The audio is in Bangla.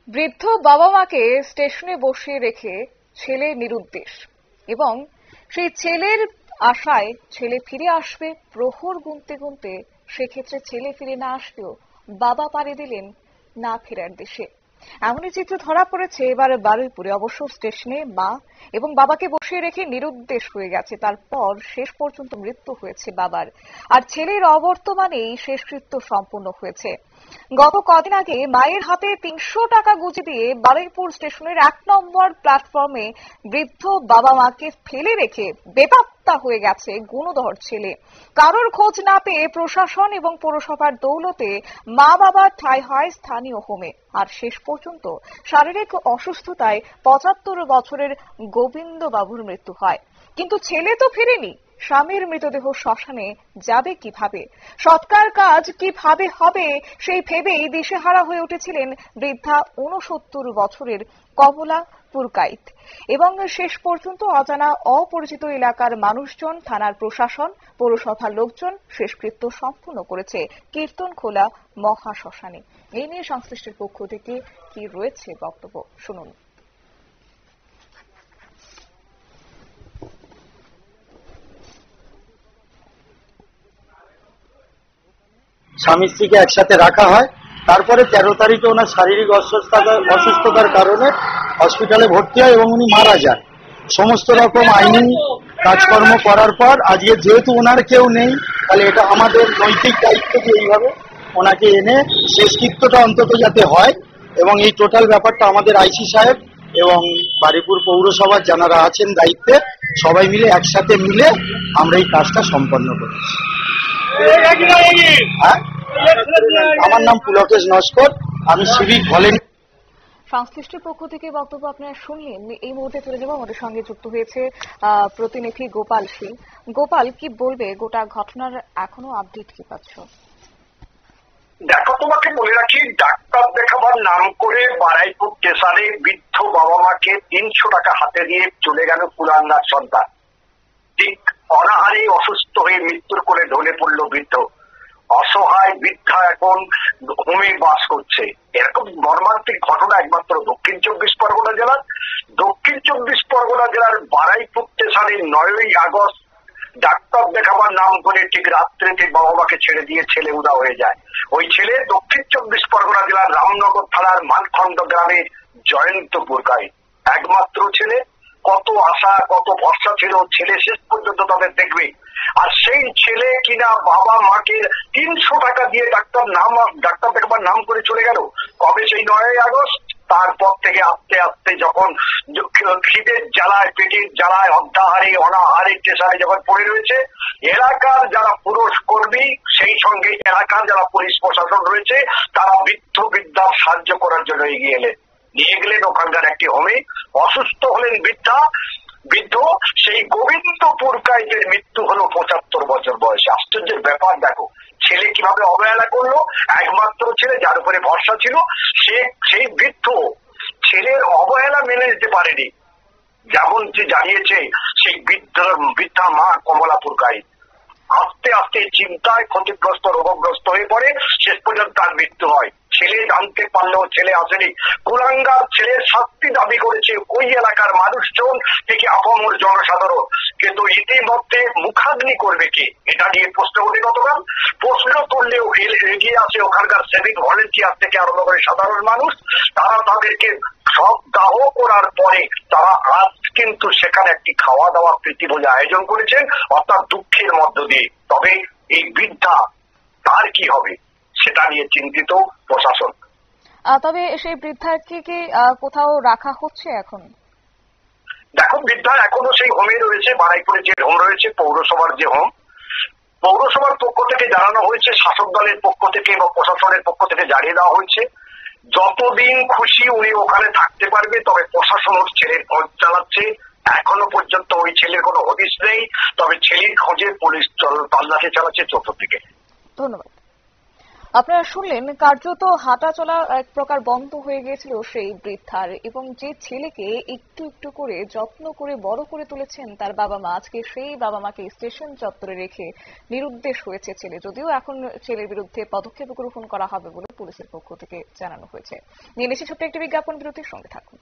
বৃদ্ধ বাবা মাকে স্টেশনে বসিয়ে রেখে ছেলে নিরুদ্দেশ এবং সেই ছেলের আশায় ছেলে ফিরে আসবে প্রহর গুনতে গুনতে, সেক্ষেত্রে ছেলে ফিরে না আসলেও বাবা পাড়ি দিলেন না ফেরার দেশে। এমনই চিত্র ধরা পড়েছে এবার বারুইপুরে। অবশ্য স্টেশনে মা এবং বাবাকে বসিয়ে রেখে নিরুদ্দেশ হয়ে গেছে, তারপর শেষ পর্যন্ত মৃত্যু হয়েছে বাবার, আর ছেলের অবর্তমানেই শেষকৃত্য সম্পন্ন হয়েছে। গত কদিন আগে মায়ের হাতে ৩০০ টাকা গুঁজে দিয়ে বারুইপুর স্টেশনের ১ নম্বর প্ল্যাটফর্মে বৃদ্ধ বাবা মাকে ফেলে রেখে বেপাত্তা হয়ে গেছে গুণধর ছেলে। কারোর খোঁজ না পেয়ে প্রশাসন এবং পৌরসভার দৌলতে মা বাবা ঠাঁই হয় স্থানীয় হোমে, আর শেষ পর্যন্ত শারীরিক অসুস্থতায় ৭৫ বছরের গোবিন্দ বাবুর মৃত্যু হয়। কিন্তু ছেলে তো ফেরেনি, স্বামীর মৃতদেহ শ্মশানে যাবে কিভাবে, সৎকার কাজ কিভাবে হবে সেই ভেবেই দিশেহারা হয়ে উঠেছিলেন বৃদ্ধা ৬৯ বছরের কমলা পুরকাইত। এবং শেষ পর্যন্ত অজানা অপরিচিত এলাকার মানুষজন, থানার প্রশাসন, পৌরসভার লোকজন শেষকৃত্য সম্পন্ন করেছে কীর্তনখোলা মহাশ্মশানে। এই নিয়ে সংশ্লিষ্টের পক্ষ থেকে কি রয়েছে বক্তব্য, শুনুন। স্বামী স্ত্রীকে একসাথে রাখা হয়, তারপরে ১৩ তারিখে ওনার শারীরিক অসুস্থতার কারণে হসপিটালে ভর্তি হয় এবং উনি মারা যান। সমস্ত রকম আইনি কাজকর্ম করার পর আজকে যেহেতু ওনার কেউ নেই, তাহলে এটা আমাদের নৈতিক দায়িত্ব যে এইভাবে ওনাকে এনে শেষকৃত্যটা অন্তত যাতে হয়, এবং এই টোটাল ব্যাপারটা আমাদের আইসি সাহেব এবং বারুইপুর পৌরসভার যারা আছেন দায়িত্বে সবাই মিলে একসাথে মিলে আমরা এই কাজটা সম্পন্ন করেছি। আমার নাম পুলকেশ নস্কর, আমি সিভিক ভলেন্টিয়ার। সংশ্লিষ্টের পক্ষ থেকে বক্তব্য আপনারা শুনলেন। এই মুহূর্তে চলে যাবো, আমাদের সঙ্গে যুক্ত হয়েছে প্রতিনিধি গোপাল শীল। গোপাল, কি বলবে গোটা ঘটনার এখনো আপডেট কি পাচ্ছ? দেখো, তোমাকে বলে রাখি, ডাক্তার দেখাবার নাম করে বারুইপুর স্টেশনে বৃদ্ধ বাবা মাকে ৩০০ টাকা হাতে দিয়ে চলে গেল কুলাঙ্গার সন্তান। ঠিক অনাহারে অসুস্থ হয়ে মৃত্যুর কোলে ঢলে পড়লো বৃদ্ধ। অসহায় বৃদ্ধা এখন হোমে বাস করছে। এরকম মর্মান্তিক ঘটনা একমাত্র দক্ষিণ ২৪ পরগনা জেলার বারুইপুর স্টেশনে ৯ই আগস্ট ডাক্তার দেখাবার নাম করে ঠিক রাত্রিতে বাবা মাকে ছেড়ে দিয়ে ছেলে উদা হয়ে যায়। ওই ছেলে দক্ষিণ ২৪ পরগনা জেলার রামনগর থানার মানখন্ড গ্রামের জয়ন্ত পুরকাইত, একমাত্র ছেলে। কত আশা কত ভরসা ছিল ছেলে শেষ পর্যন্ত তাদের দেখবে, আর সেই ছেলে কিনা বাবা মাকে ৩০০ টাকা দিয়ে ডাক্তার দেখাবার নাম করে চলে গেল। কবে? সেই ৯ই আগস্ট। তারপর থেকে আস্তে আস্তে যখন খিদের জ্বালায়, পেটের জ্বালায়, অনাহারে স্টেশনে যখন পড়ে রয়েছে, এলাকার যারা পুরুষ কর্মী, সেই সঙ্গে এলাকার যারা পুলিশ প্রশাসন রয়েছে, তারা বৃদ্ধার সাহায্য করার জন্য এগিয়ে এলেন। নিয়ে গেলেন ওখানকার একটি হোমে। অসুস্থ হলেন বৃদ্ধ সেই গোবিন্দ পুরকাইতের মৃত্যু হলো ৭৫ বছর বয়সে। আশ্চর্যের ব্যাপার, দেখো ছেলে কিভাবে অবহেলা করলো। একমাত্র ছেলে, যার উপরে ভরসা ছিল, সেই বৃদ্ধ ছেলের অবহেলা মেনে নিতে পারেনি। যেমন যে জানিয়েছে সেই বৃদ্ধা মা কমলা পুরকাইত, আস্তে আস্তে চিন্তায় ক্ষতিগ্রস্ত, রোগগ্রস্ত হয়ে পড়ে, শেষ পর্যন্ত তার মৃত্যু হয়। ছেলে জানতে পারলেও ছেলে আসেনি। কুলাঙ্গার ছেলের শাস্তি দাবি করেছে ওই এলাকার মানুষজন থেকে আপামর জনসাধারণ, কিন্তু ইতিমধ্যে মুখাগ্নি করবে কে, এটা নিয়ে প্রশ্ন ওঠে। গতকাল প্রশ্ন করলেও এগিয়ে আসে ওখানকার সিভিক ভলেন্টিয়ার থেকে আরম্ভ করে সাধারণ মানুষ। তারা তাদেরকে সব দাহ করার পরে তারা আজ কিন্তু সেখানে একটি খাওয়া দাওয়া প্রীতিভোজ আয়োজন করেছেন, অর্থাৎ দুঃখের মধ্য দিয়ে। তবে এই বৃদ্ধা তার কি হবে সেটা নিয়ে চিন্তিত প্রশাসন। তবে সেই বৃদ্ধাকে কি কোথাও রাখা হচ্ছে এখন? দেখো, বৃদ্ধা এখনো সেই হোমে রয়েছে, বারুইপুরে যে হোম রয়েছে, পৌরসভার যে হোম। পৌরসভার পক্ষ থেকে জানানো হয়েছে, শাসক দলের পক্ষ থেকে এবং প্রশাসনের পক্ষ থেকে জানিয়ে দেওয়া হয়েছে, যতদিন খুশি উনি ওখানে থাকতে পারবে। তবে প্রশাসন ওর ছেলের খোঁজ চালাচ্ছে। এখনো পর্যন্ত ওই ছেলের কোনো হদিস নেই, তবে ছেলের খোঁজে পুলিশ তল্লাশি চালাচ্ছে চতুর্দিকে। ধন্যবাদ। আপনারা শুনলেন কার্যত হাঁটা চলা এক প্রকার বন্ধ হয়ে গিয়েছিল সেই বৃদ্ধার, এবং যে ছেলেকে একটু একটু করে যত্ন করে বড় করে তুলেছেন তার বাবা মা, আজকে সেই বাবা মাকে স্টেশন চত্বরে রেখে নিরুদ্দেশ হয়েছে ছেলে। যদিও এখন ছেলের বিরুদ্ধে পদক্ষেপ গ্রহণ করা হবে বলে পুলিশের পক্ষ থেকে জানানো হয়েছে। নিয়ে নিচ্ছি ছোট্ট একটি বিজ্ঞাপন বিরতির সঙ্গে থাকুন।